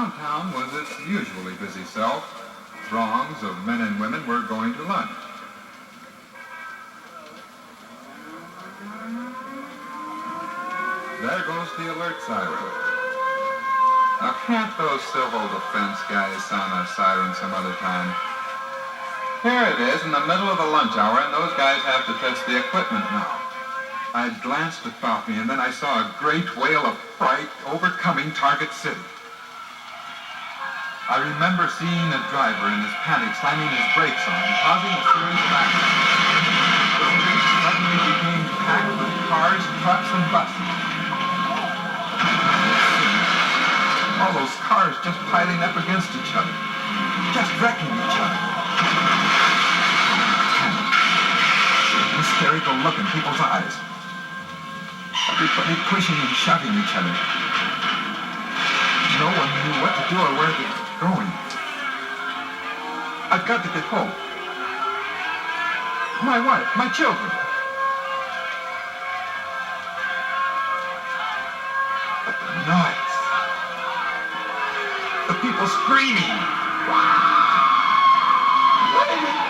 Downtown was its usually busy self. Throngs of men and women were going to lunch. There goes the alert siren. Now, can't those civil defense guys sound a siren some other time? Here it is in the middle of the lunch hour, and those guys have to test the equipment now. I glanced about me, and then I saw a great wail of fright overcoming Target City. I remember seeing a driver in his panic slamming his brakes on, causing a series of accidents. The streets suddenly became packed with cars, trucks, and buses. All those cars just piling up against each other, just wrecking each other. Hysterical look in people's eyes. Everybody pushing and shoving each other. No one knew what to do or where they were going. I've got to get home. My wife, my children. But the noise. The people screaming.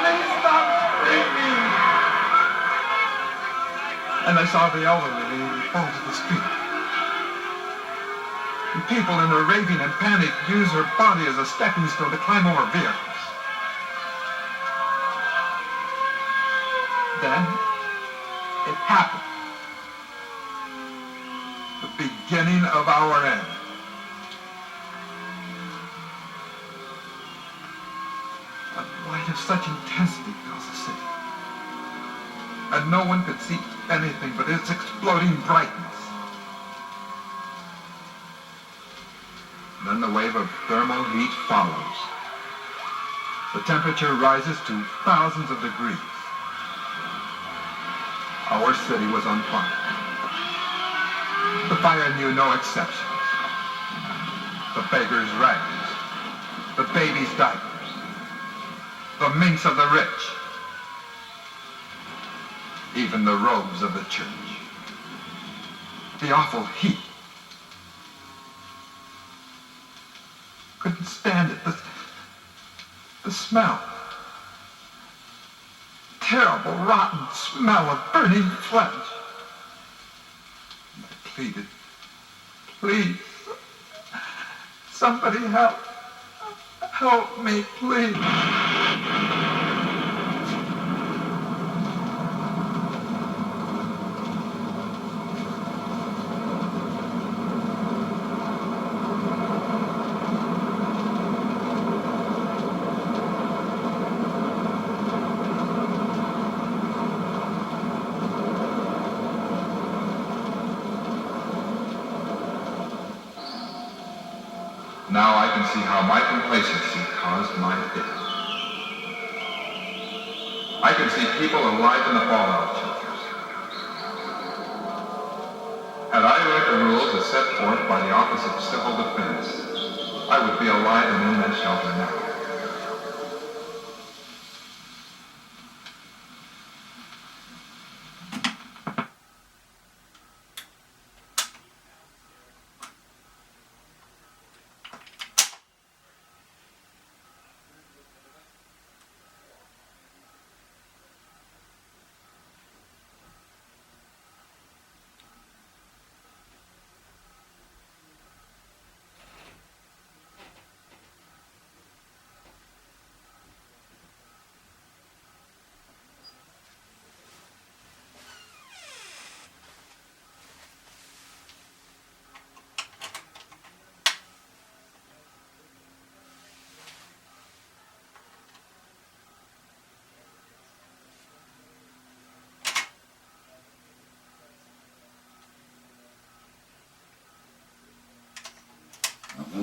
Please stop screaming. And I saw the elderly lady fall to the street. And people in their raving and panic use her body as a stepping stone to climb over vehicles. Then, it happened. The beginning of our end. A light of such intensity fills the city. And no one could see anything but its exploding brightness. Then the wave of thermal heat follows. The temperature rises to thousands of degrees. Our city was on fire. The fire knew no exceptions. The beggars' rags, the babies' diapers, the minks of the rich, even the robes of the church. The awful heat. Couldn't stand it. The smell. Terrible, rotten smell of burning flesh. And I pleaded, please, somebody help. Help me, please. Now I can see how my complacency caused my death. I can see people alive in the fallout shelters. Had I read the rules as set forth by the Office of Civil Defense, I would be alive and in that shelter now.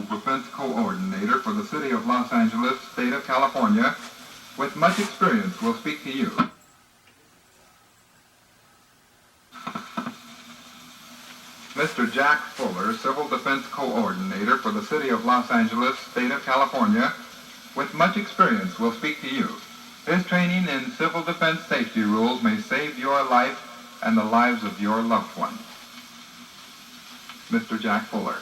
Defense Coordinator for the City of Los Angeles, State of California, with much experience, will speak to you. Mr. Jack Fuller, Civil Defense Coordinator for the City of Los Angeles, State of California, with much experience, will speak to you. His training in civil defense safety rules may save your life and the lives of your loved ones. Mr. Jack Fuller.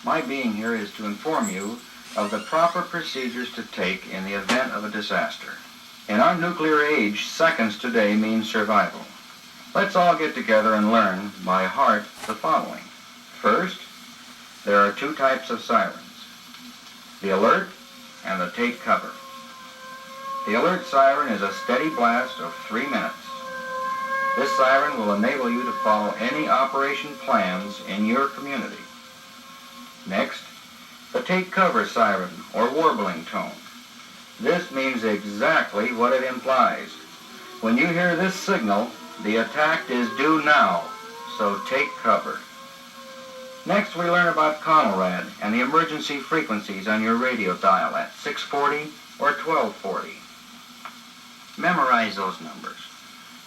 My being here is to inform you of the proper procedures to take in the event of a disaster. In our nuclear age, seconds today mean survival. Let's all get together and learn by heart the following. First, there are two types of sirens, the alert and the take cover. The alert siren is a steady blast of 3 minutes. This siren will enable you to follow any operation plans in your community. Next, the take cover siren or warbling tone. This means exactly what it implies. When you hear this signal, the attack is due now, so take cover. Next, we learn about Conelrad and the emergency frequencies on your radio dial at 640 or 1240. Memorize those numbers.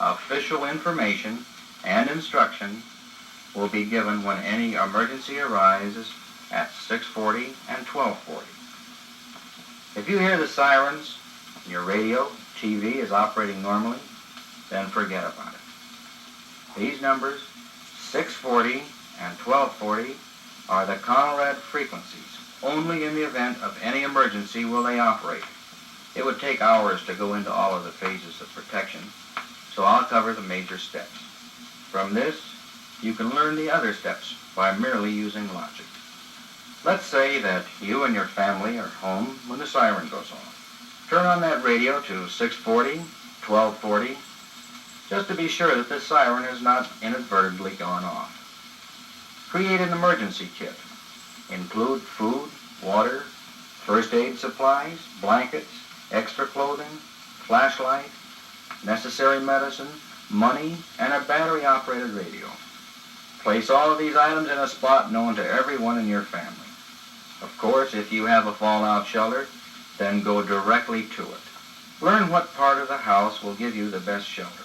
Official information and instruction will be given when any emergency arises at 640 and 1240. If you hear the sirens, and your radio, TV is operating normally, then forget about it. These numbers, 640 and 1240, are the Conelrad frequencies. Only in the event of any emergency will they operate. It would take hours to go into all of the phases of protection, so I'll cover the major steps. From this, you can learn the other steps by merely using logic. Let's say that you and your family are home when the siren goes off. Turn on that radio to 640, 1240, just to be sure that the siren has not inadvertently gone off. Create an emergency kit. Include food, water, first aid supplies, blankets, extra clothing, flashlight, necessary medicine, money, and a battery-operated radio. Place all of these items in a spot known to everyone in your family. Of course, if you have a fallout shelter, then go directly to it. Learn what part of the house will give you the best shelter.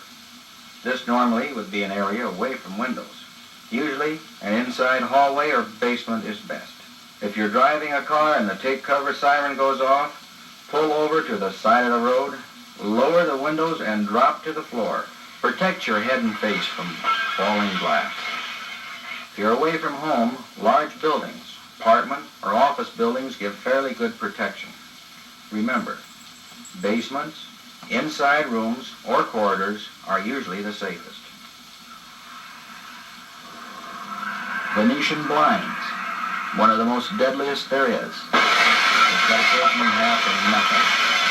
This normally would be an area away from windows. Usually, an inside hallway or basement is best. If you're driving a car and the take cover siren goes off, pull over to the side of the road, lower the windows, and drop to the floor. Protect your head and face from falling glass. If you're away from home, large buildings, apartment or office buildings give fairly good protection. Remember, basements, inside rooms, or corridors are usually the safest. Venetian blinds, one of the most deadliest there is. It's got a curtain half and nothing.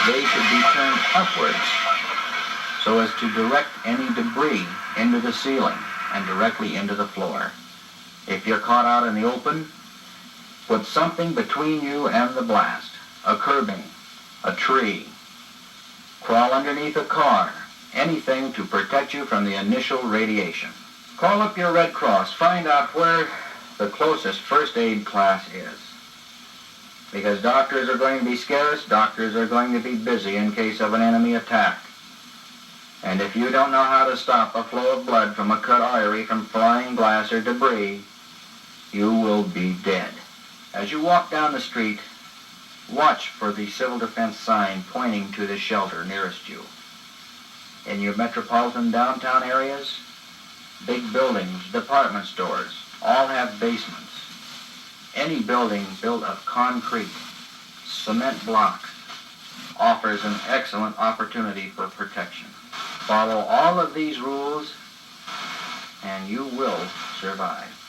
They should be turned upwards so as to direct any debris into the ceiling and directly into the floor. If you're caught out in the open, put something between you and the blast, a curbing, a tree. Crawl underneath a car, anything to protect you from the initial radiation. Call up your Red Cross, find out where the closest first aid class is. Because doctors are going to be scarce, doctors are going to be busy in case of an enemy attack. And if you don't know how to stop a flow of blood from a cut artery from flying glass or debris, you will be dead. As you walk down the street, watch for the civil defense sign pointing to the shelter nearest you. In your metropolitan downtown areas, big buildings, department stores, all have basements. Any building built of concrete, cement blocks, offers an excellent opportunity for protection. Follow all of these rules and you will survive.